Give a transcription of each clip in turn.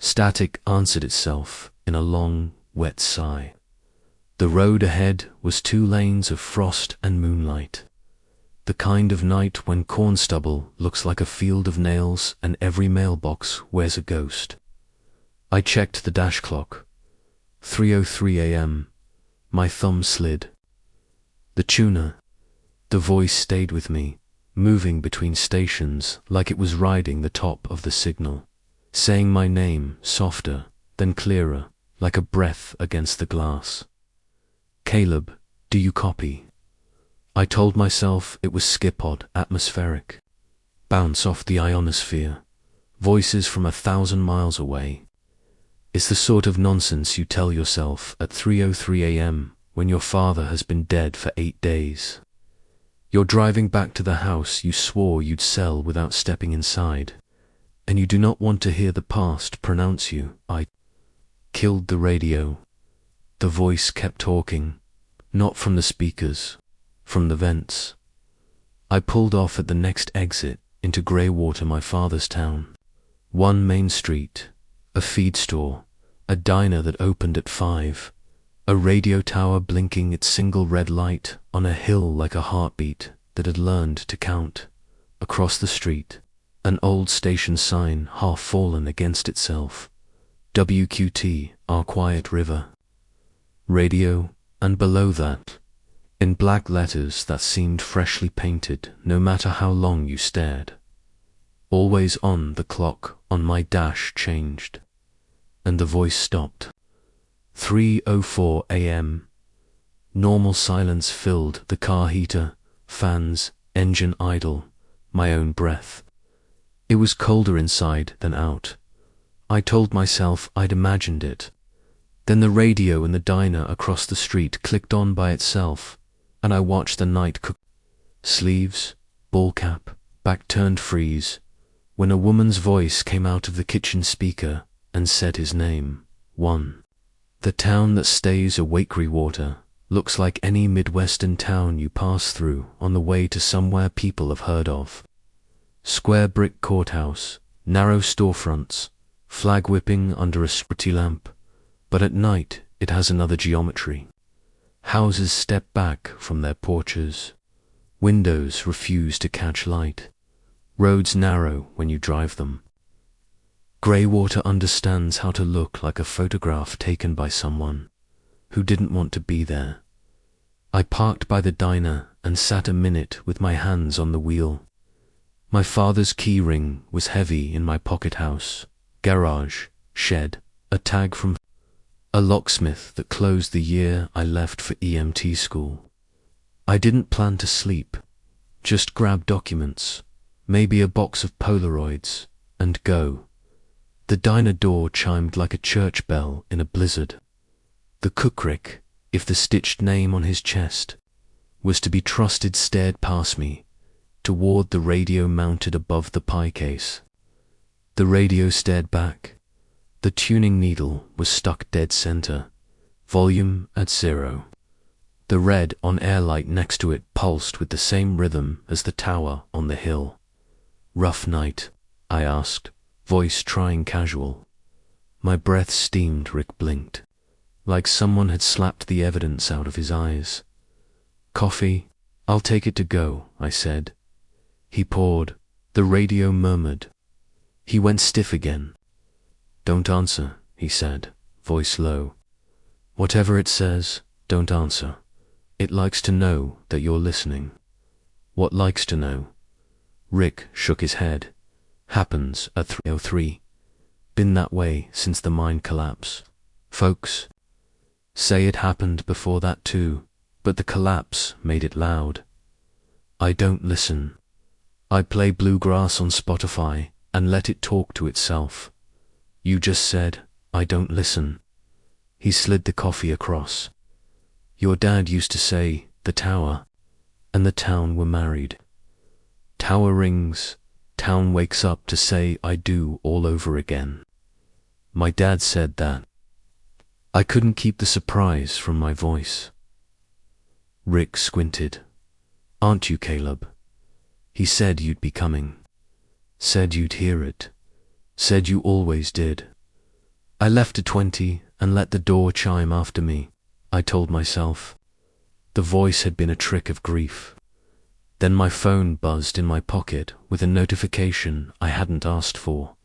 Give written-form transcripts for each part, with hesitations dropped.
Static answered itself in a long, wet sigh. The road ahead was 2 lanes of frost and moonlight. The kind of night when corn stubble looks like a field of nails and every mailbox wears a ghost. I checked the dash clock. 3:03 a.m. My thumb slid. The tuner. The voice stayed with me, moving between stations like it was riding the top of the signal, saying my name softer, then clearer, like a breath against the glass. Caleb, do you copy? I told myself it was skipod atmospheric. Bounce off the ionosphere. Voices from 1,000 miles away. It's the sort of nonsense you tell yourself at 3:03 a.m. when your father has been dead for 8 days. You're driving back to the house you swore you'd sell without stepping inside, and you do not want to hear the past pronounce you. I killed the radio. The voice kept talking, not from the speakers, from the vents. I pulled off at the next exit into Greywater, my father's town. 1 main street, a feed store, a diner that opened at 5, a radio tower blinking its single red light on a hill like a heartbeat that had learned to count. Across the street, an old station sign half fallen against itself. WQT, Our Quiet River. Radio, and below that, in black letters that seemed freshly painted no matter how long you stared. Always on, the clock on my dash changed, and the voice stopped. 3:04 a.m. Normal silence filled the car heater, fans, engine idle, my own breath. It was colder inside than out. I told myself I'd imagined it. Then the radio in the diner across the street clicked on by itself, and I watched the night cook. Sleeves, ball cap, back turned freeze, when a woman's voice came out of the kitchen speaker and said his name. 1. The town that stays awake. Greywater looks like any Midwestern town you pass through on the way to somewhere people have heard of. Square brick courthouse, narrow storefronts, flag whipping under a street lamp, but at night it has another geometry. Houses step back from their porches. Windows refuse to catch light. Roads narrow when you drive them. Greywater understands how to look like a photograph taken by someone who didn't want to be there. I parked by the diner and sat a minute with my hands on the wheel. My father's key ring was heavy in my pocket house, garage, shed, a tag from a locksmith that closed the year I left for EMT school. I didn't plan to sleep, just grab documents, maybe a box of Polaroids, and go. The diner door chimed like a church bell in a blizzard. The cookrick, if the stitched name on his chest was to be trusted, stared past me toward the radio mounted above the pie case. The radio stared back. The tuning needle was stuck dead center, volume at 0. The red on-air light next to it pulsed with the same rhythm as the tower on the hill. Rough night, I asked, voice trying casual. My breath steamed. Rick blinked, like someone had slapped the evidence out of his eyes. Coffee? I'll take it to go, I said. He poured. The radio murmured. He went stiff again. Don't answer, he said, voice low. Whatever it says, don't answer. It likes to know that you're listening. What likes to know? Rick shook his head. Happens at 3:03. Been that way since the mine collapse. Folks say it happened before that too, but the collapse made it loud. I don't listen. I play bluegrass on Spotify and let it talk to itself. You just said, I don't listen. He slid the coffee across. Your dad used to say, the tower and the town were married. Tower rings, town wakes up to say I do all over again. My dad said that. I couldn't keep the surprise from my voice. Rick squinted. Aren't you, Caleb? He said you'd be coming. Said you'd hear it. Said you always did. I left at 20 and let the door chime after me, I told myself. The voice had been a trick of grief. Then my phone buzzed in my pocket with a notification I hadn't asked for.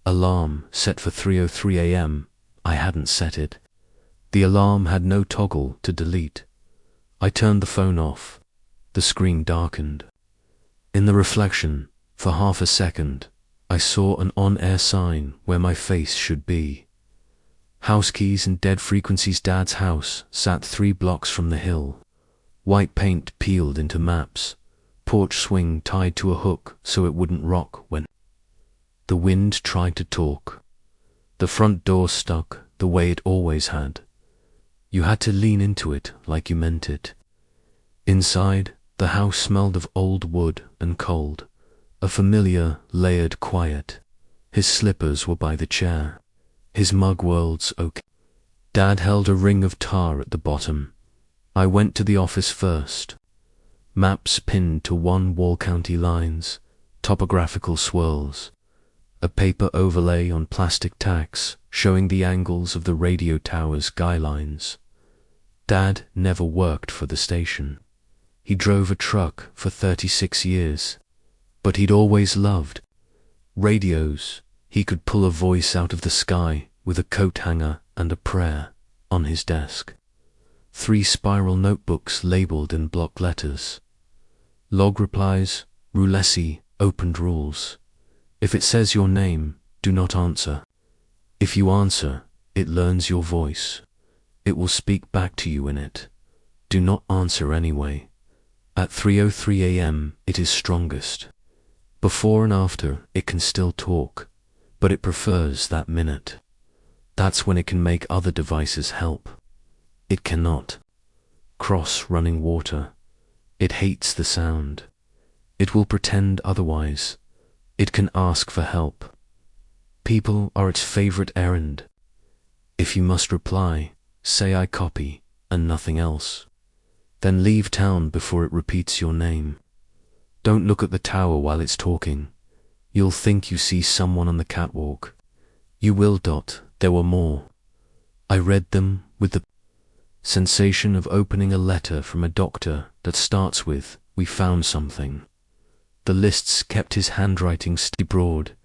Alarm set for 3:03 a.m. I hadn't set it. The alarm had no toggle to delete. I turned the phone off. The screen darkened. In the reflection, for half a second, I saw an on-air sign where my face should be. House keys and Dead Frequencies' dad's house sat 3 blocks from the hill. White paint peeled into maps. Porch swing tied to a hook so it wouldn't rock when the wind tried to talk. The front door stuck the way it always had. You had to lean into it like you meant it. Inside, the house smelled of old wood and cold, a familiar, layered quiet. His slippers were by the chair, his mug worlds oak. Dad held a ring of tar at the bottom. I went to the office first. Maps pinned to one-wall county lines, topographical swirls, a paper overlay on plastic tacks showing the angles of the radio tower's guy lines. Dad never worked for the station. He drove a truck for 36 years, but he'd always loved radios. He could pull a voice out of the sky with a coat hanger and a prayer on his desk. 3 spiral notebooks labeled in block letters. Log replies, Rulesi, opened rules. If it says your name, do not answer. If you answer, it learns your voice. It will speak back to you in it. Do not answer anyway. At 3:03 a.m. it is strongest. Before and after it can still talk, but it prefers that minute. That's when it can make other devices help. It cannot cross running water. It hates the sound. It will pretend otherwise. It can ask for help. People are its favorite errand. If you must reply, say I copy and nothing else. Then leave town before it repeats your name. Don't look at the tower while it's talking. You'll think you see someone on the catwalk. You will. There were more. I read them with the sensation of opening a letter from a doctor that starts with, "We found something." The lists kept his handwriting broad,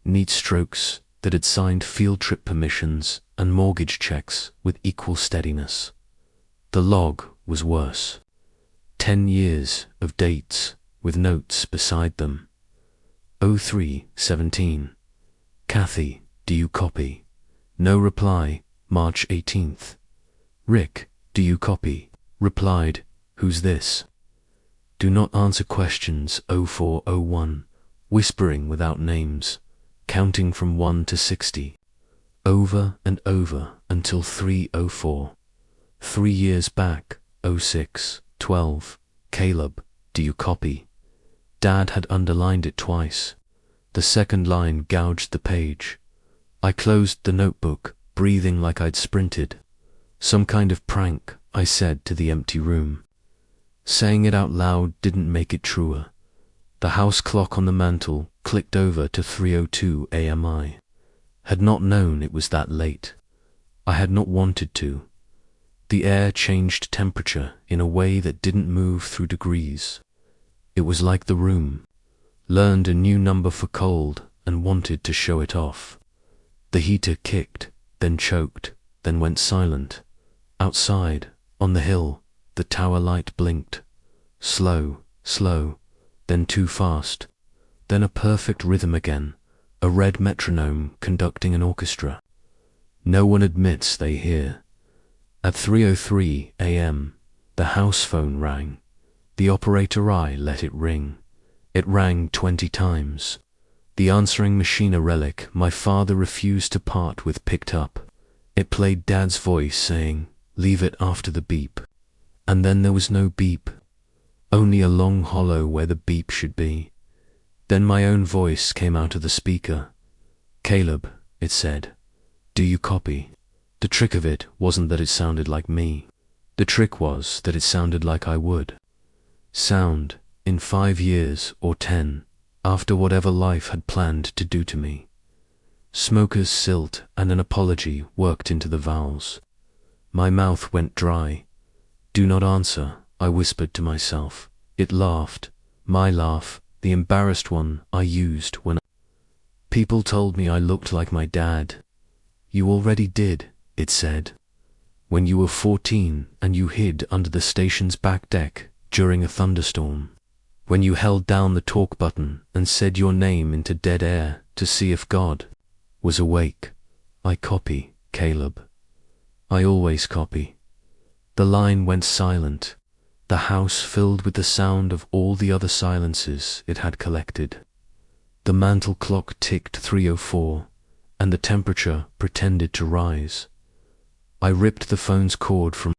neat strokes that had signed field trip permissions and mortgage checks with equal steadiness. The log was worse. 10 years of dates with notes beside them. 03/17. Kathy, do you copy? No reply, March 18th. Rick, do you copy? Replied, who's this? Do not answer questions 0401, whispering without names, counting from 1 to 60. Over and over until 3:04. 3 years back, 06/12. Caleb, do you copy? Dad had underlined it twice. The second line gouged the page. I closed the notebook, breathing like I'd sprinted. Some kind of prank, I said to the empty room. Saying it out loud didn't make it truer. The house clock on the mantel clicked over to 3:02 a.m. I had not known it was that late. I had not wanted to. The air changed temperature in a way that didn't move through degrees. It was like the room learned a new number for cold and wanted to show it off. The heater kicked, then choked, then went silent. Outside, on the hill, the tower light blinked. Slow, slow, then too fast, then a perfect rhythm again, a red metronome conducting an orchestra. No one admits they hear. At 3:03 a.m., the house phone rang. The operator I let it ring. It rang 20 times. The answering machine, a relic my father refused to part with, picked up. It played Dad's voice saying, "Leave it after the beep." And then there was no beep, only a long hollow where the beep should be. Then my own voice came out of the speaker. "Caleb," it said, "do you copy?" The trick of it wasn't that it sounded like me. The trick was that it sounded like I would sound in 5 years or 10, after whatever life had planned to do to me. Smoker's silt and an apology worked into the vowels. My mouth went dry. Do not answer, I whispered to myself. It laughed. My laugh, the embarrassed one I used when people told me I looked like my dad. You already did, it said. When you were 14 and you hid under the station's back deck during a thunderstorm. When you held down the talk button and said your name into dead air to see if God was awake. I copy, Caleb. I always copy. The line went silent, the house filled with the sound of all the other silences it had collected. The mantel clock ticked 3:04, and the temperature pretended to rise. I ripped the phone's cord from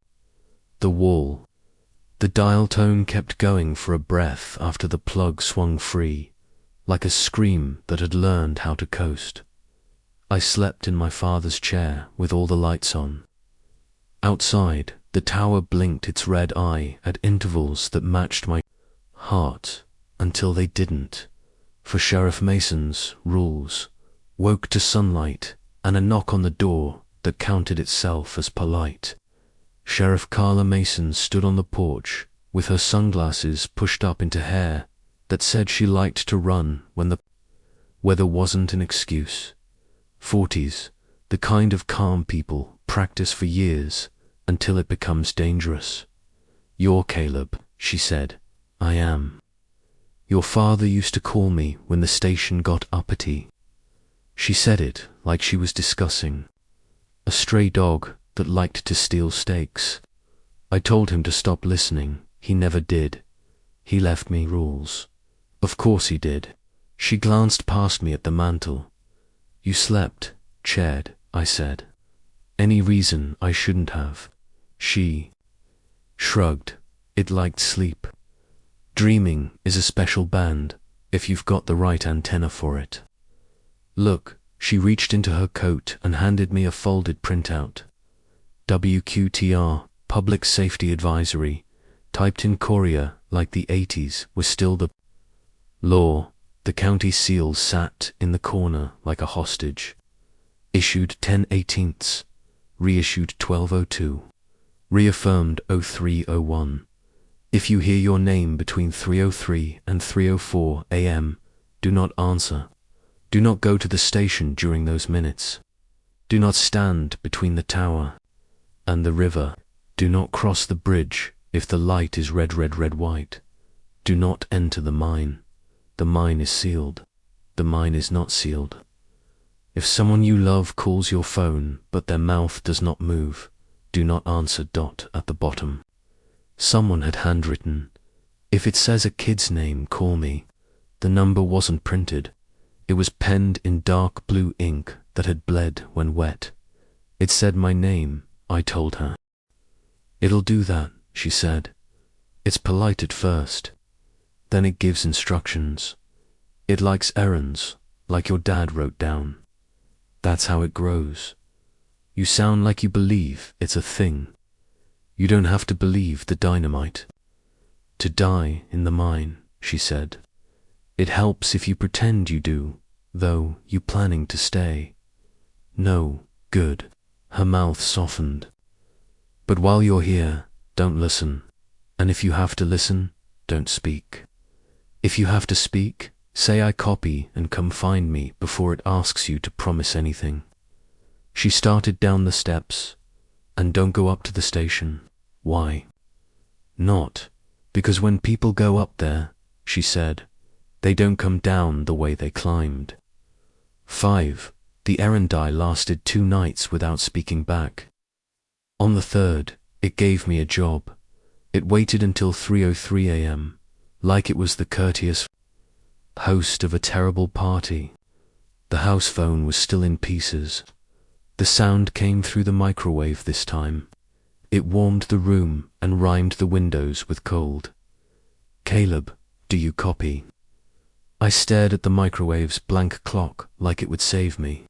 the wall. The dial tone kept going for a breath after the plug swung free, like a scream that had learned how to coast. I slept in my father's chair with all the lights on. Outside, the tower blinked its red eye at intervals that matched my heart until they didn't, for Sheriff Mason's rules woke to sunlight and a knock on the door that counted itself as polite. Sheriff Carla Mason stood on the porch with her sunglasses pushed up into hair that said she liked to run when the weather wasn't an excuse. 40s, the kind of calm people practice for years until it becomes dangerous. You're Caleb, she said. I am. Your father used to call me when the station got uppity. She said it like she was discussing a stray dog that liked to steal steaks. I told him to stop listening. He never did. He left me rules. Of course he did. She glanced past me at the mantel. You slept, Chad, I said. Any reason I shouldn't have? She shrugged. It liked sleep. Dreaming is a special band if you've got the right antenna for it. Look, she reached into her coat and handed me a folded printout. WQTR, Public Safety Advisory, typed in Korea like the 80s was still the law. The county seal sat in the corner like a hostage. Issued 10/18, reissued 12/02, reaffirmed 03/01. If you hear your name between 3:03 and 3:04 a.m., do not answer. Do not go to the station during those minutes. Do not stand between the tower and the river. Do not cross the bridge if the light is red, red, red, white. Do not enter the mine. The mine is sealed. The mine is not sealed. If someone you love calls your phone but their mouth does not move, do not answer. At the bottom. Someone had handwritten, if it says a kid's name, call me. The number wasn't printed. It was penned in dark blue ink that had bled when wet. It said my name, I told her. It'll do that, she said. It's polite at first. Then it gives instructions. It likes errands, like your dad wrote down. That's how it grows. You sound like you believe it's a thing. You don't have to believe the dynamite to die in the mine, she said. It helps if you pretend you do, though you planning to stay. No, good. Her mouth softened. But while you're here, don't listen. And if you have to listen, don't speak. If you have to speak, say I copy and come find me before it asks you to promise anything. She started down the steps. And don't go up to the station. Why? Not because when people go up there, she said, they don't come down the way they climbed. 5. The errand I lasted 2 nights without speaking back. On the 3rd, it gave me a job. It waited until 3:03 a.m., like it was the courteous host of a terrible party. The house phone was still in pieces. The sound came through the microwave this time. It warmed the room and rhymed the windows with cold. Caleb, do you copy? I stared at the microwave's blank clock like it would save me.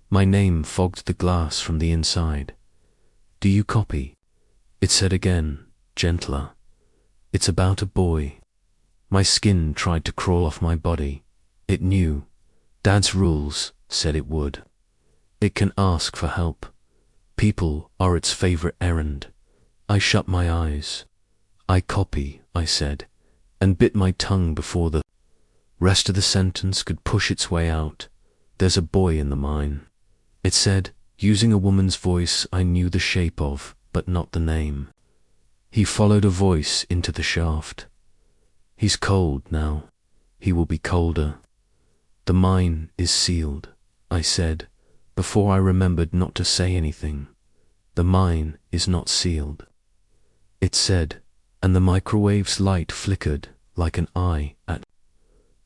My name fogged the glass from the inside. Do you copy? It said again, gentler. It's about a boy. My skin tried to crawl off my body. It knew. Dad's rules said it would. It can ask for help. People are its favorite errand. I shut my eyes. I copy, I said, and bit my tongue before the rest of the sentence could push its way out. There's a boy in the mine. It said, using a woman's voice I knew the shape of, but not the name. He followed a voice into the shaft. He's cold now. He will be colder. The mine is sealed, I said, before I remembered not to say anything. The mine is not sealed. It said, and the microwave's light flickered like an eye at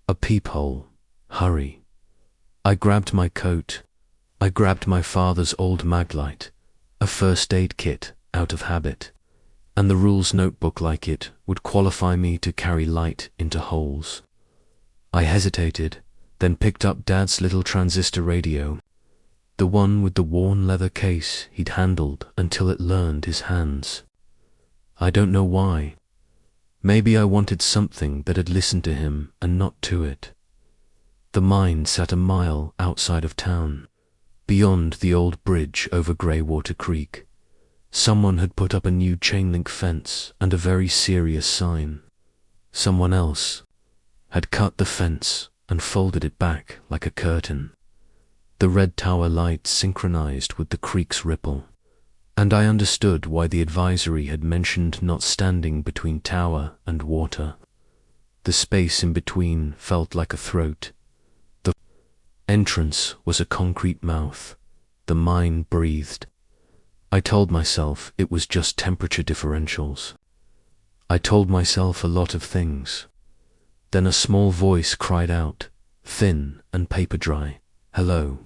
a peephole. Hurry. I grabbed my coat. I grabbed my father's old maglite, a first aid kit out of habit, and the rules notebook like it would qualify me to carry light into holes. I hesitated, then picked up Dad's little transistor radio, the one with the worn leather case he'd handled until it learned his hands. I don't know why. Maybe I wanted something that had listened to him and not to it. The mine sat a mile outside of town, beyond the old bridge over Greywater Creek. Someone had put up a new chain-link fence and a very serious sign. Someone else had cut the fence and folded it back like a curtain. The red tower light synchronized with the creek's ripple, and I understood why the advisory had mentioned not standing between tower and water. The space in between felt like a throat. The entrance was a concrete mouth. The mine breathed. I told myself it was just temperature differentials. I told myself a lot of things. Then a small voice cried out, thin and paper dry, "Hello."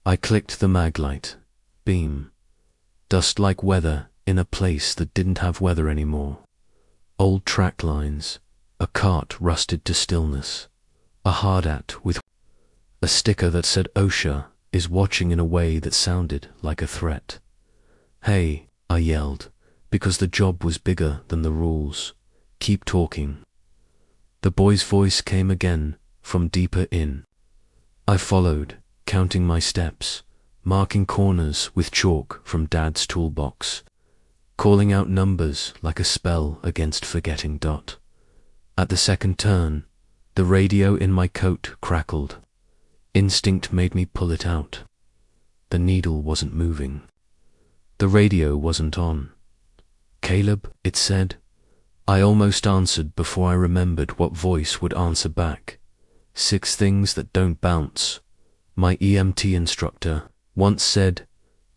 I clicked the maglite. Beam. Dust like weather in a place that didn't have weather anymore. Old track lines, a cart rusted to stillness, a hard hat with a sticker that said OSHA is watching in a way that sounded like a threat. "Hey," I yelled, because the job was bigger than the rules. "Keep talking." The boy's voice came again from deeper in. I followed, counting my steps, marking corners with chalk from Dad's toolbox, calling out numbers like a spell against forgetting. At the second turn, the radio in my coat crackled. Instinct made me pull it out. The needle wasn't moving. The radio wasn't on. "Caleb," it said. I almost answered before I remembered what voice would answer back. 6 things that don't bounce. My EMT instructor once said,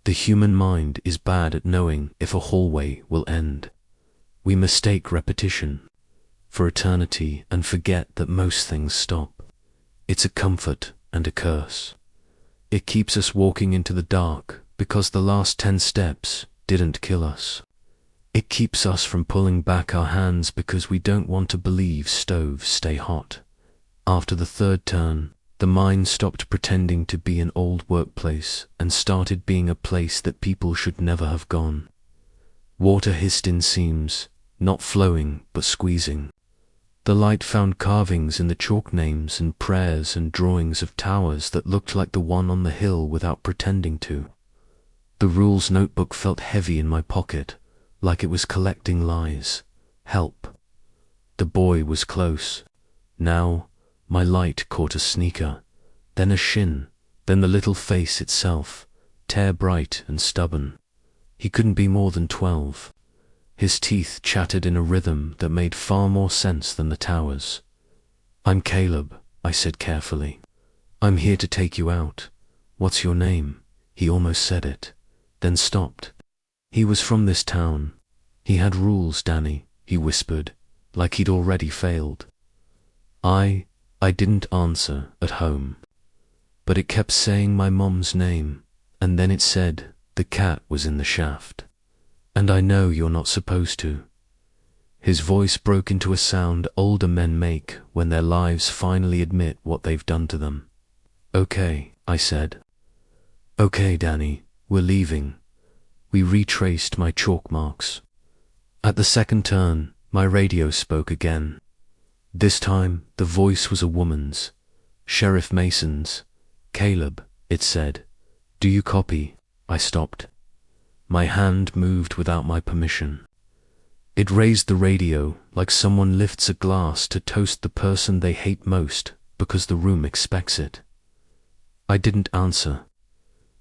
the human mind is bad at knowing if a hallway will end. We mistake repetition for eternity and forget that most things stop. It's a comfort and a curse. It keeps us walking into the dark because the last 10 steps didn't kill us. It keeps us from pulling back our hands because we don't want to believe stoves stay hot. After the 3rd turn, the mine stopped pretending to be an old workplace and started being a place that people should never have gone. Water hissed in seams, not flowing but squeezing. The light found carvings in the chalk names and prayers and drawings of towers that looked like the one on the hill without pretending to. The rules notebook felt heavy in my pocket, like it was collecting lies. Help. The boy was close. Now, my light caught a sneaker, then a shin, then the little face itself, tear bright and stubborn. He couldn't be more than 12. His teeth chattered in a rhythm that made far more sense than the towers. "I'm Caleb," I said carefully. "I'm here to take you out. What's your name?" He almost said it, then stopped. He was from this town. He had rules, Danny, he whispered, like he'd already failed. I didn't answer at home, but it kept saying my mom's name, and then it said the cat was in the shaft. "And I know you're not supposed to." His voice broke into a sound older men make when their lives finally admit what they've done to them. "Okay," I said. "Okay, Danny, we're leaving." We retraced my chalk marks. At the 2nd turn, my radio spoke again. This time, the voice was a woman's, Sheriff Mason's. Caleb, it said. Do you copy? I stopped. My hand moved without my permission. It raised the radio like someone lifts a glass to toast the person they hate most because the room expects it. I didn't answer.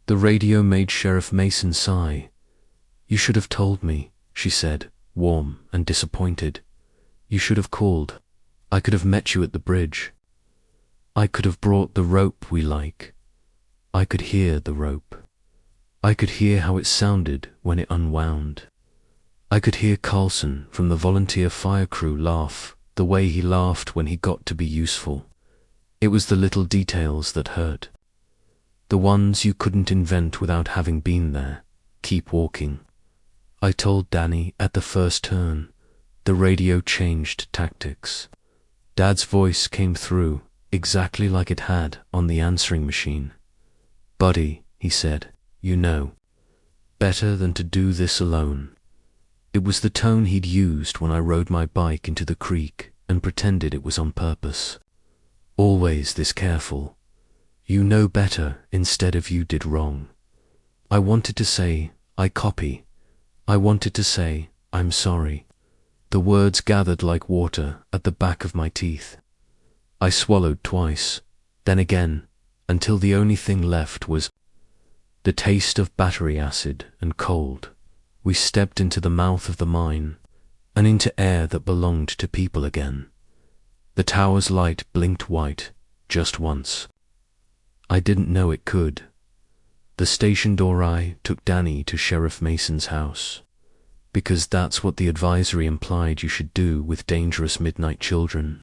The radio made Sheriff Mason sigh. You should have told me, she said, warm and disappointed. You should have called. I could have met you at the bridge. I could have brought the rope we like. I could hear the rope. I could hear how it sounded when it unwound. I could hear Carlson from the volunteer fire crew laugh the way he laughed when he got to be useful. It was the little details that hurt. The ones you couldn't invent without having been there. Keep walking. I told Danny at the first turn. The radio changed tactics. Dad's voice came through exactly like it had on the answering machine. Buddy, he said, you know, better than to do this alone. It was the tone he'd used when I rode my bike into the creek and pretended it was on purpose. Always this careful. You know better instead of you did wrong. I wanted to say, I copy. I wanted to say, I'm sorry. The words gathered like water at the back of my teeth. I swallowed twice, then again, until the only thing left was the taste of battery acid and cold. We stepped into the mouth of the mine and into air that belonged to people again. The tower's light blinked white just once. I didn't know it could. The station door eye took Danny to Sheriff Mason's house, because that's what the advisory implied you should do with dangerous midnight children,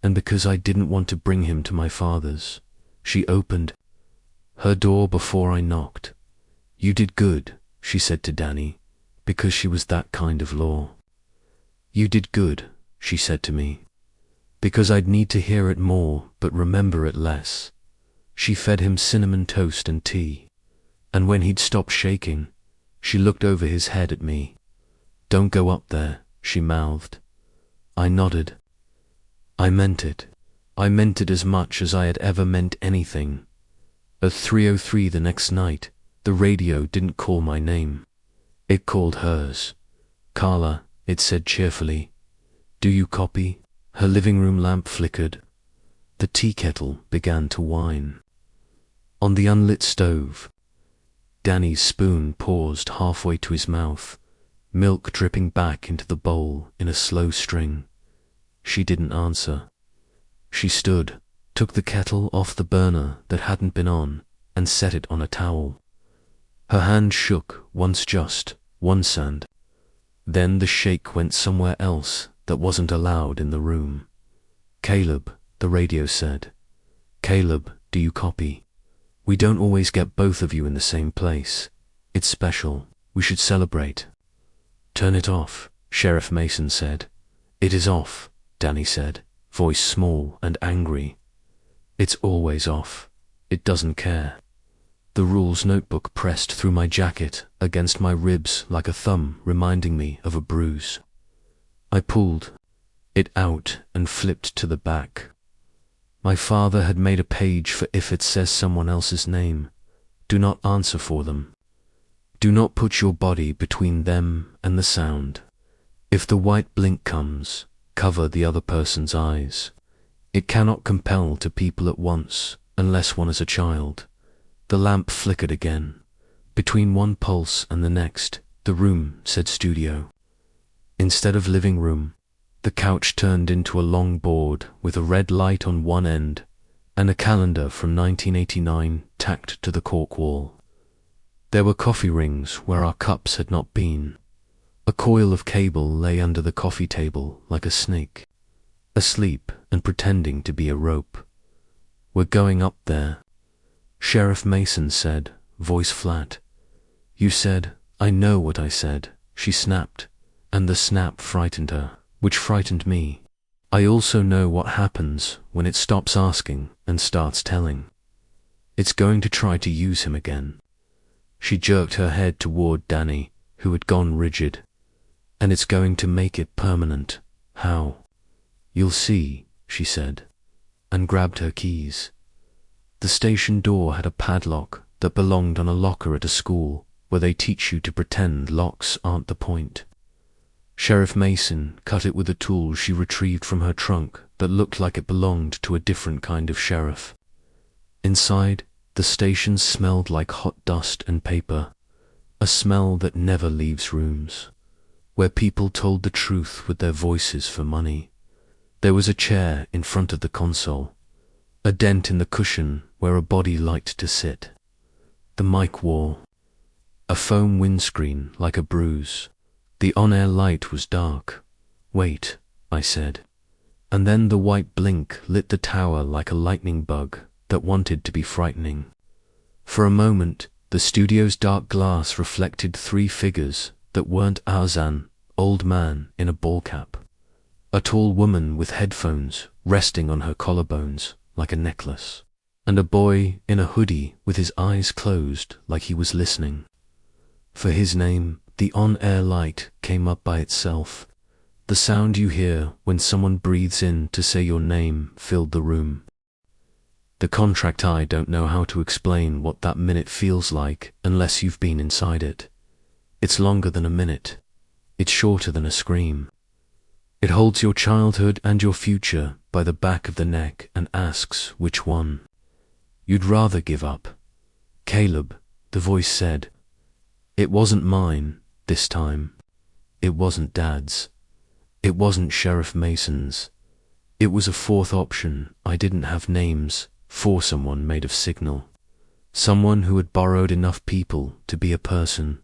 and because I didn't want to bring him to my father's. She opened her door before I knocked. You did good, she said to Danny, because she was that kind of law. You did good, she said to me, because I'd need to hear it more but remember it less. She fed him cinnamon toast and tea, and when he'd stopped shaking, she looked over his head at me. Don't go up there, she mouthed. I nodded. I meant it. I meant it as much as I had ever meant anything. At 3:03 the next night, the radio didn't call my name. It called hers. Carla, it said cheerfully. Do you copy? Her living room lamp flickered. The tea kettle began to whine. On the unlit stove, Danny's spoon paused halfway to his mouth, milk dripping back into the bowl in a slow string. She didn't answer. She stood, took the kettle off the burner that hadn't been on, and set it on a towel. Her hand shook once just, once and then the shake went somewhere else that wasn't allowed in the room. Caleb, the radio said. Caleb, do you copy? We don't always get both of you in the same place. It's special. We should celebrate. Turn it off, Sheriff Mason said. It is off, Danny said, voice small and angry. It's always off. It doesn't care. The rules notebook pressed through my jacket against my ribs like a thumb reminding me of a bruise. I pulled it out and flipped to the back. My father had made a page for if it says someone else's name. Do not answer for them. Do not put your body between them and the sound. If the white blink comes, cover the other person's eyes. It cannot compel to people at once, unless one is a child. The lamp flickered again. Between one pulse and the next, the room said studio. Instead of living room, the couch turned into a long board with a red light on one end and a calendar from 1989 tacked to the cork wall. There were coffee rings where our cups had not been. A coil of cable lay under the coffee table like a snake, asleep and pretending to be a rope. We're going up there, Sheriff Mason said, voice flat. You said, I know what I said, she snapped, and the snap frightened her, which frightened me. I also know what happens when it stops asking and starts telling. It's going to try to use him again. She jerked her head toward Danny, who had gone rigid. And it's going to make it permanent. How? You'll see, she said. and grabbed her keys. The station door had a padlock that belonged on a locker at a school where they teach you to pretend locks aren't the point. Sheriff Mason cut it with a tool she retrieved from her trunk that looked like it belonged to a different kind of sheriff. Inside, the station smelled like hot dust and paper, a smell that never leaves rooms, where people told the truth with their voices for money. There was a chair in front of the console, a dent in the cushion where a body liked to sit. The mic wall, a foam windscreen like a bruise. The on-air light was dark. "Wait," I said. And then the white blink lit the tower like a lightning bug that wanted to be frightening. For a moment, the studio's dark glass reflected three figures that weren't Arzan, old man in a ball cap, a tall woman with headphones resting on her collarbones like a necklace, and a boy in a hoodie with his eyes closed like he was listening. For his name, the on-air light came up by itself. The sound you hear when someone breathes in to say your name filled the room. The contract I don't know how to explain what that minute feels like unless you've been inside it. It's longer than a minute. It's shorter than a scream. It holds your childhood and your future by the back of the neck and asks which one. You'd rather give up. "Caleb," the voice said. It wasn't mine this time. It wasn't Dad's. It wasn't Sheriff Mason's. It was a fourth option. I didn't have names for someone made of signal. Someone who had borrowed enough people to be a person.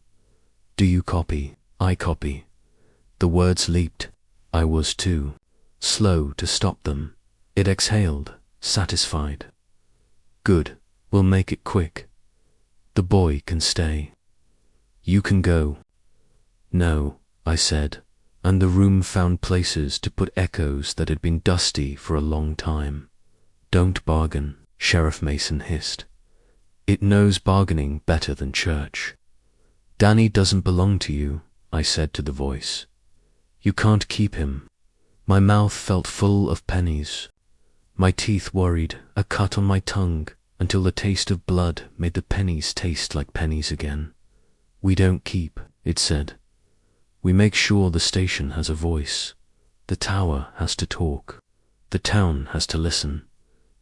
"Do you copy?" "I copy." The words leaped. I was too. Slow to stop them. It exhaled, satisfied. "Good. We'll make it quick. The boy can stay. You can go." "No," I said, and the room found places to put echoes that had been dusty for a long time. "Don't bargain," Sheriff Mason hissed. "It knows bargaining better than church." "Danny doesn't belong to you," I said to the voice. "You can't keep him." My mouth felt full of pennies. My teeth worried, a cut on my tongue, until the taste of blood made the pennies taste like pennies again. "We don't keep," it said. "We make sure the station has a voice. The tower has to talk. The town has to listen.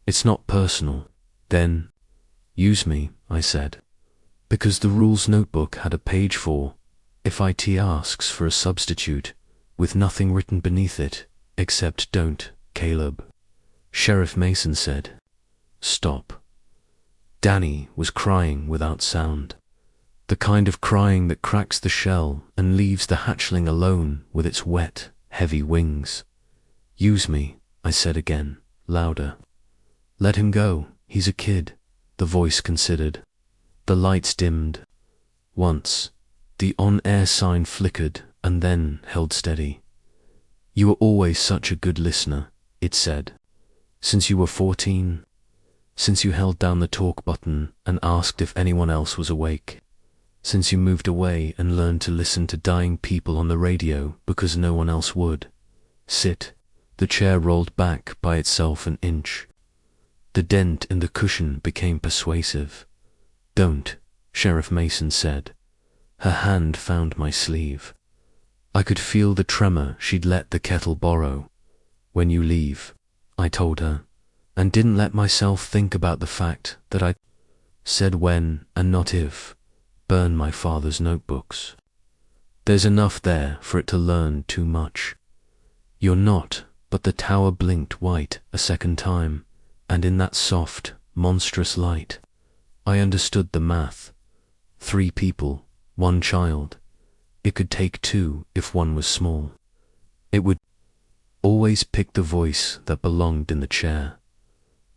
It's not personal." "Then use me," I said, because the rules notebook had a page for "If IT asks for a substitute," with nothing written beneath it except "Don't, Caleb." Sheriff Mason said, "Stop." Danny was crying without sound. The kind of crying that cracks the shell and leaves the hatchling alone with its wet, heavy wings. "Use me," I said again, louder. "Let him go. He's a kid," the voice considered. The lights dimmed. Once, the on-air sign flickered and then held steady. "You were always such a good listener," it said. "Since you were 14. Since you held down the talk button and asked if anyone else was awake. Since you moved away and learned to listen to dying people on the radio because no one else would. Sit." The chair rolled back by itself an inch. The dent in the cushion became persuasive. "Don't," Sheriff Mason said. Her hand found my sleeve. I could feel the tremor she'd let the kettle borrow. "When you leave," I told her, and didn't let myself think about the fact that I said when and not if. Burn my father's notebooks. There's enough there for it to learn too much. "You're not," but the tower blinked white a second time, and in that soft, monstrous light, I understood the math. 3 people, 1 child. It could take 2 if one was small. It would always pick the voice that belonged in the chair.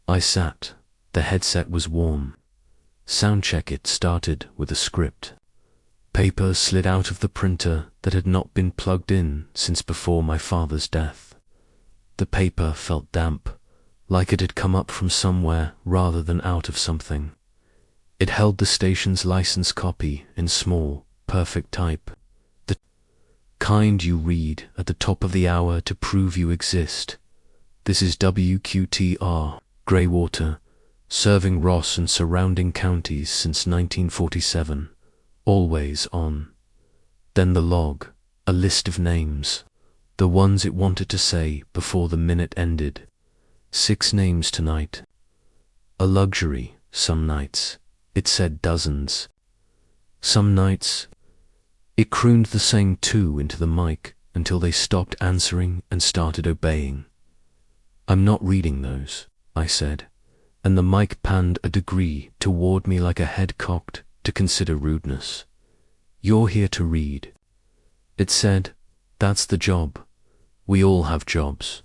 I sat. The headset was warm. Soundcheck it started with a script. Paper slid out of the printer that had not been plugged in since before my father's death. The paper felt damp, like it had come up from somewhere rather than out of something. It held the station's license copy in small, perfect type. The kind you read at the top of the hour to prove you exist. "This is WQTR," Greywater, serving Ross and surrounding counties since 1947, always on. Then the log, a list of names, the ones it wanted to say before the minute ended. 6 names tonight. A luxury, some nights. It said dozens. Some nights, it crooned the same 2 into the mic until they stopped answering and started obeying. I'm not reading those, I said, and the mic panned a degree toward me like a head cocked to consider rudeness. You're here to read. It said, that's the job. We all have jobs.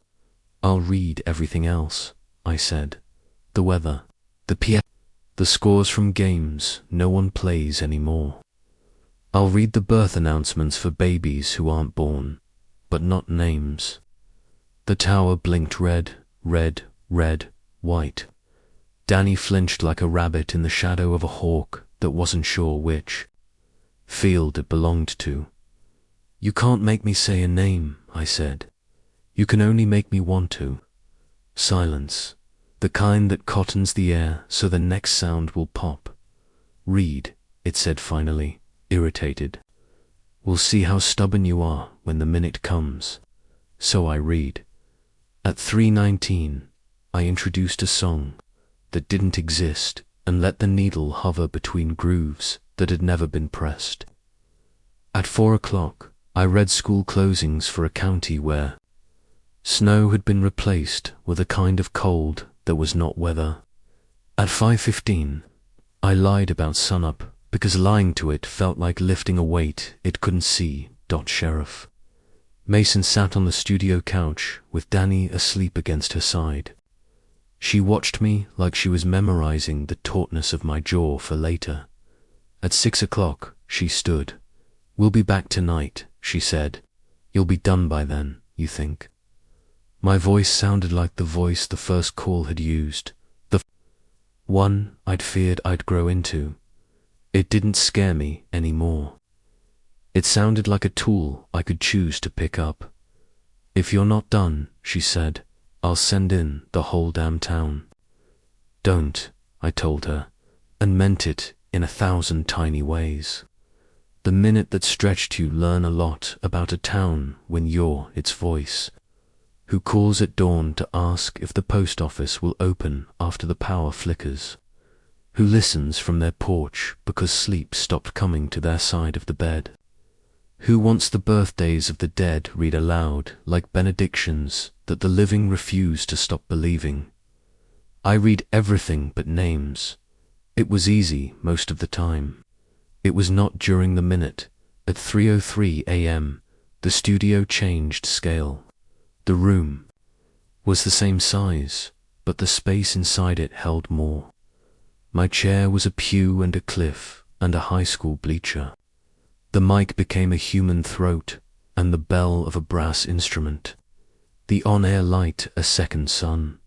I'll read everything else, I said. The weather, the scores from games no one plays anymore. I'll read the birth announcements for babies who aren't born, but not names. The tower blinked red, red, red, white. Danny flinched like a rabbit in the shadow of a hawk that wasn't sure which field it belonged to. You can't make me say a name, I said. You can only make me want to. Silence, the kind that cottons the air so the next sound will pop. Read, it said finally, irritated. We'll see how stubborn you are when the minute comes. So I read. At 3:19, I introduced a song that didn't exist and let the needle hover between grooves that had never been pressed. At 4 o'clock, I read school closings for a county where snow had been replaced with a kind of cold that was not weather. At 5:15, I lied about sunup because lying to it felt like lifting a weight it couldn't see. Sheriff. Mason sat on the studio couch with Danny asleep against her side. She watched me like she was memorizing the tautness of my jaw for later. At 6 o'clock, she stood. We'll be back tonight, she said. You'll be done by then, you think? My voice sounded like the voice the first call had used, the one I'd feared I'd grow into. It didn't scare me anymore. It sounded like a tool I could choose to pick up. If you're not done, she said, I'll send in the whole damn town. Don't, I told her, and meant it in 1,000 tiny ways. The minute that stretched you learn a lot about a town when you're its voice. Who calls at dawn to ask if the post office will open after the power flickers. Who listens from their porch because sleep stopped coming to their side of the bed. Who wants the birthdays of the dead read aloud like benedictions that the living refuse to stop believing. I read everything but names. It was easy most of the time. It was not during the minute. At 3:03 a.m., the studio changed scale. The room was the same size, but the space inside it held more. My chair was a pew and a cliff and a high school bleacher. The mic became a human throat and the bell of a brass instrument. The on-air light a second sun.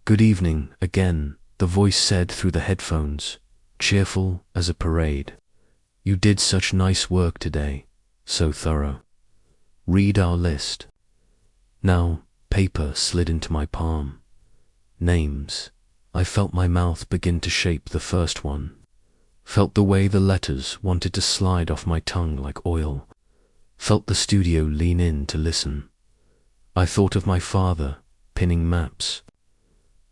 Good evening again, the voice said through the headphones, cheerful as a parade. You did such nice work today, so thorough. Read our list. Now, paper slid into my palm. Names. I felt my mouth begin to shape the first one. Felt the way the letters wanted to slide off my tongue like oil. Felt the studio lean in to listen. I thought of my father, pinning maps.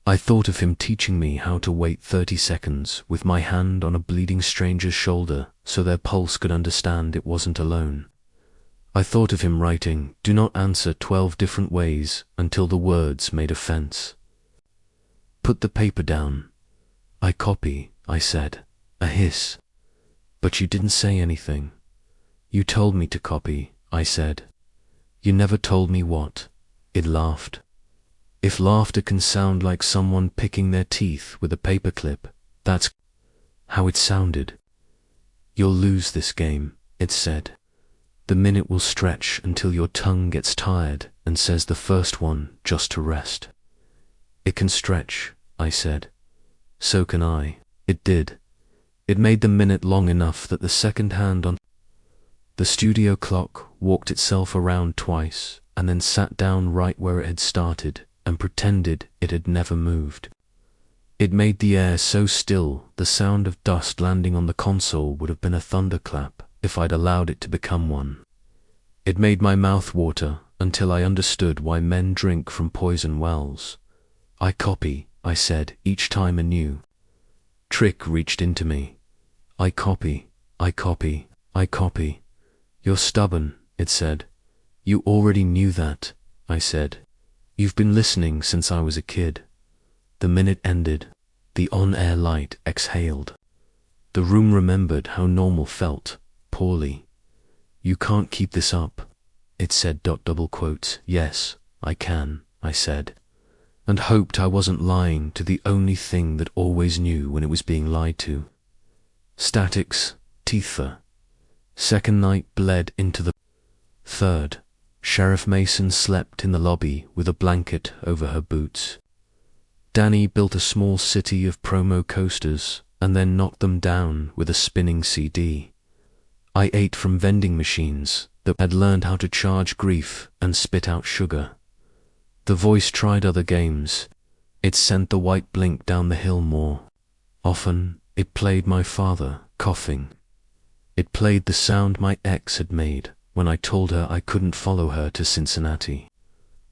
I thought of him teaching me how to wait 30 seconds with my hand on a bleeding stranger's shoulder so their pulse could understand it wasn't alone. I thought of him writing, "Do not answer 12 different ways until the words made offense." Put the paper down. I copy, I said, a hiss. But you didn't say anything. You told me to copy, I said. You never told me what. It laughed. If laughter can sound like someone picking their teeth with a paperclip, that's how it sounded. You'll lose this game, it said. The minute will stretch until your tongue gets tired and says the first one just to rest. It can stretch, I said. So can I. It did. It made the minute long enough that the second hand on the studio clock walked itself around twice and then sat down right where it had started and pretended it had never moved. It made the air so still, the sound of dust landing on the console would have been a thunderclap if I'd allowed it to become one. It made my mouth water until I understood why men drink from poison wells. I copy, I said, each time anew. Trick reached into me. I copy, I copy, I copy. You're stubborn, it said. You already knew that, I said. You've been listening since I was a kid. The minute ended. The on-air light exhaled. The room remembered how normal felt, poorly. You can't keep this up, it said. Yes, I can, I said, and hoped I wasn't lying to the only thing that always knew when it was being lied to. Statics, teether. Second night bled into the third. Sheriff Mason slept in the lobby with a blanket over her boots. Danny built a small city of promo coasters and then knocked them down with a spinning CD. I ate from vending machines that had learned how to charge grief and spit out sugar. The voice tried other games. It sent the white blink down the hill more. Often it played my father coughing. It played the sound my ex had made when I told her I couldn't follow her to Cincinnati,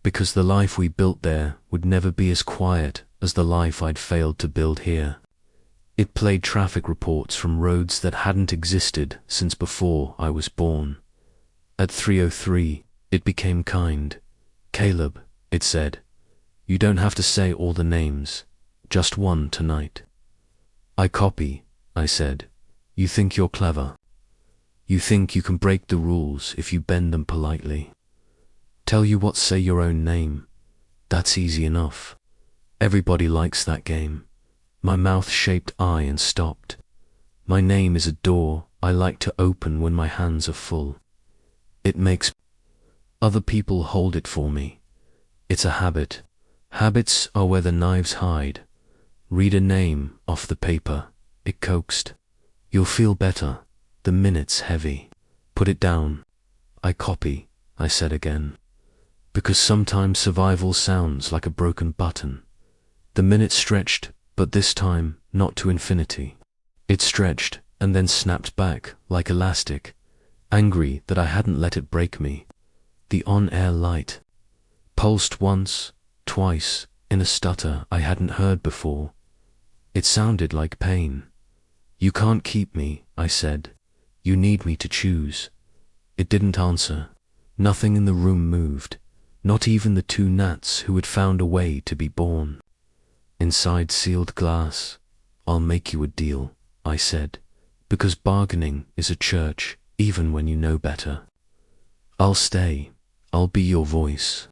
because the life we built there would never be as quiet as the life I'd failed to build here. It played traffic reports from roads that hadn't existed since before I was born. At 3:03, it became kind. Caleb, it said, you don't have to say all the names, just one tonight. I copy, I said. You think you're clever. You think you can break the rules if you bend them politely. Tell you what, say your own name. That's easy enough. Everybody likes that game. My mouth shaped I and stopped. My name is a door I like to open when my hands are full. It makes other people hold it for me. It's a habit. Habits are where the knives hide. Read a name off the paper, it coaxed. You'll feel better. The minute's heavy. Put it down. I copy, I said again. Because sometimes survival sounds like a broken button. The minute stretched, but this time not to infinity. It stretched and then snapped back like elastic, angry that I hadn't let it break me. The on-air light pulsed once, twice, in a stutter I hadn't heard before. It sounded like pain. You can't keep me, I said. You need me to choose. It didn't answer. Nothing in the room moved, not even the two gnats who had found a way to be born. Inside sealed glass, I'll make you a deal, I said, because bargaining is a church even when you know better. I'll stay. I'll be your voice.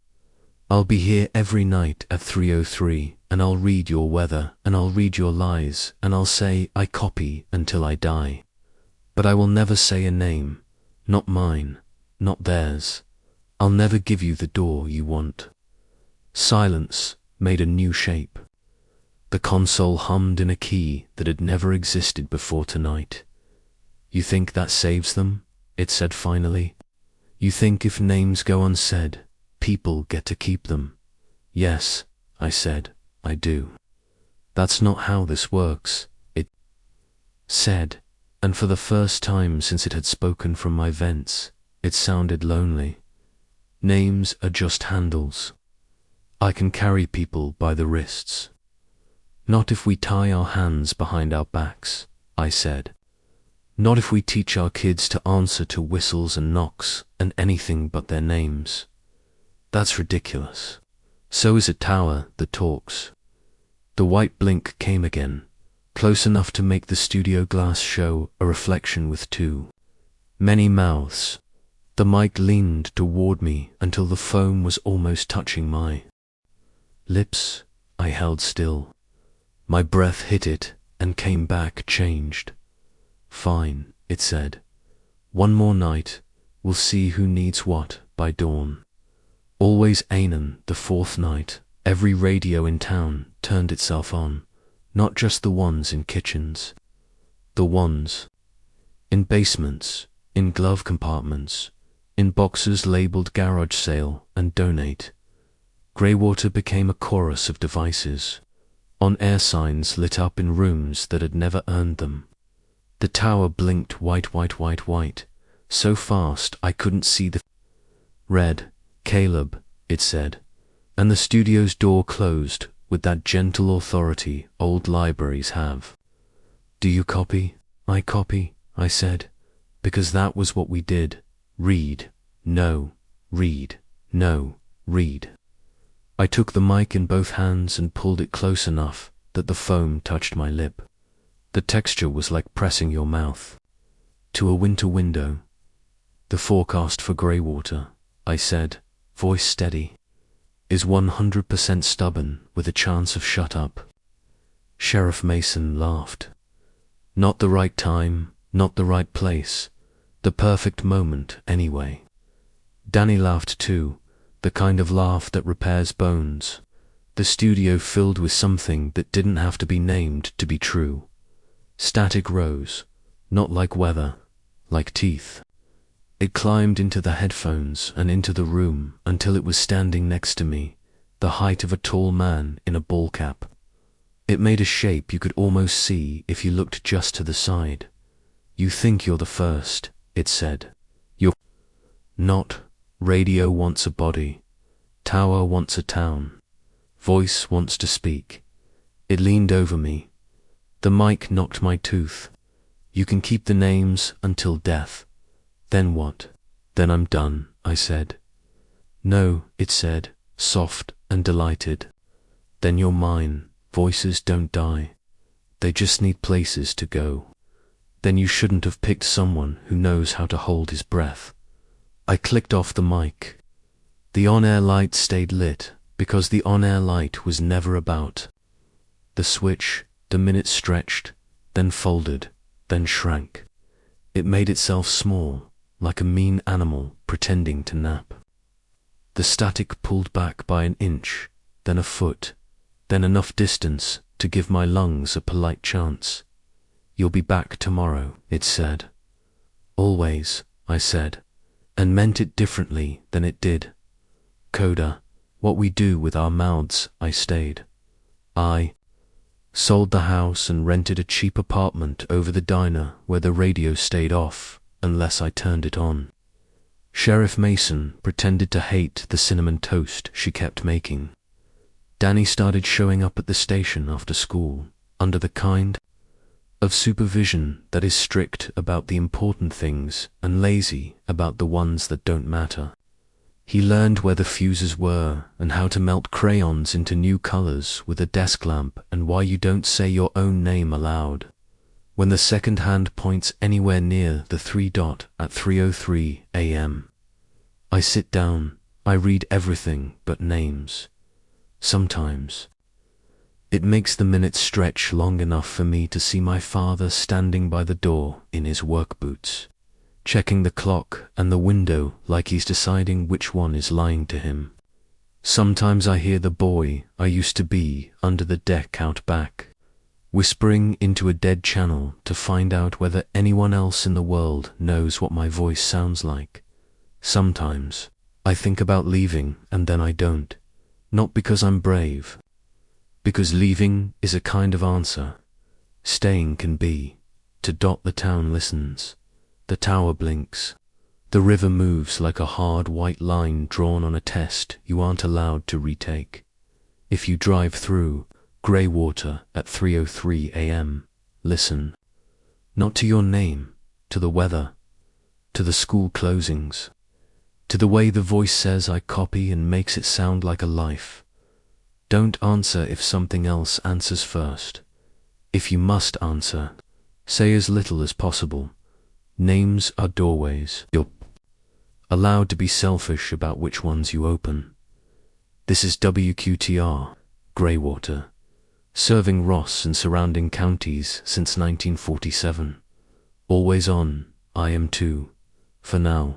I'll be here every night at 3:03, and I'll read your weather, and I'll read your lies, and I'll say I copy until I die. But I will never say a name, not mine, not theirs. I'll never give you the door you want. Silence made a new shape. The console hummed in a key that had never existed before tonight. You think that saves them? It said finally. You think if names go unsaid, people get to keep them? Yes, I said, I do. That's not how this works, it said, and for the first time since it had spoken from my vents, it sounded lonely. Names are just handles. I can carry people by the wrists. Not if we tie our hands behind our backs, I said. Not if we teach our kids to answer to whistles and knocks and anything but their names. That's ridiculous. So is a tower that talks. The white blink came again, close enough to make the studio glass show a reflection with two many mouths. The mic leaned toward me until the foam was almost touching my lips. I held still. My breath hit it and came back changed. Fine, it said. One more night, we'll see who needs what by dawn. Always Anan, the fourth night, every radio in town turned itself on, not just the ones in kitchens. The ones in basements, in glove compartments, in boxes labeled garage sale and donate. Greywater became a chorus of devices. On-air signs lit up in rooms that had never earned them. The tower blinked white, so fast I couldn't see the red. Caleb, it said, and the studio's door closed with that gentle authority old libraries have. Do you copy? I copy, I said, because that was what we did. Read, no, read, no, read. I took the mic in both hands and pulled it close enough that the foam touched my lip. The texture was like pressing your mouth to a winter window. The forecast for Greywater, I said, voice steady, is 100% stubborn with a chance of shut up. Sheriff Mason laughed. Not the right time, not the right place, the perfect moment anyway. Danny laughed too, the kind of laugh that repairs bones. The studio filled with something that didn't have to be named to be true. Static rose, not like weather, like teeth. It climbed into the headphones and into the room until it was standing next to me, the height of a tall man in a ball cap. It made a shape you could almost see if you looked just to the side. You think you're the first, it said. You're not. Radio wants a body. Tower wants a town. Voice wants to speak. It leaned over me. The mic knocked my tooth. You can keep the names until death. Then what? Then I'm done, I said. No, it said, soft and delighted. Then you're mine. Voices don't die. They just need places to go. Then you shouldn't have picked someone who knows how to hold his breath. I clicked off the mic. The on-air light stayed lit because the on-air light was never about. The switch, the minute stretched, then folded, then shrank. It made itself small, like a mean animal pretending to nap. The static pulled back by an inch, then a foot, then enough distance to give my lungs a polite chance. You'll be back tomorrow, it said. Always, I said, and meant it differently than it did. Coda, what we do with our mouths, I stayed. I sold the house and rented a cheap apartment over the diner where the radio stayed off unless I turned it on. Sheriff Mason pretended to hate the cinnamon toast she kept making. Danny started showing up at the station after school, under the kind of supervision that is strict about the important things and lazy about the ones that don't matter. He learned where the fuses were and how to melt crayons into new colors with a desk lamp and why you don't say your own name aloud when the second hand points anywhere near the 3 dot at 3:03 a.m. I sit down, I read everything but names. Sometimes it makes the minutes stretch long enough for me to see my father standing by the door in his work boots, checking the clock and the window like he's deciding which one is lying to him. Sometimes I hear the boy I used to be under the deck out back, whispering into a dead channel to find out whether anyone else in the world knows what my voice sounds like. Sometimes I think about leaving and then I don't, not because I'm brave, because leaving is a kind of answer. Staying can be. To dot the town listens. The tower blinks. The river moves like a hard white line drawn on a test you aren't allowed to retake. If you drive through Greywater at 3:03 a.m., listen. Not to your name, to the weather, to the school closings, to the way the voice says I copy and makes it sound like a life. Don't answer if something else answers first. If you must answer, say as little as possible. Names are doorways. You're allowed to be selfish about which ones you open. This is WQTR, Greywater, serving Ross and surrounding counties since 1947. Always on, I am too, for now.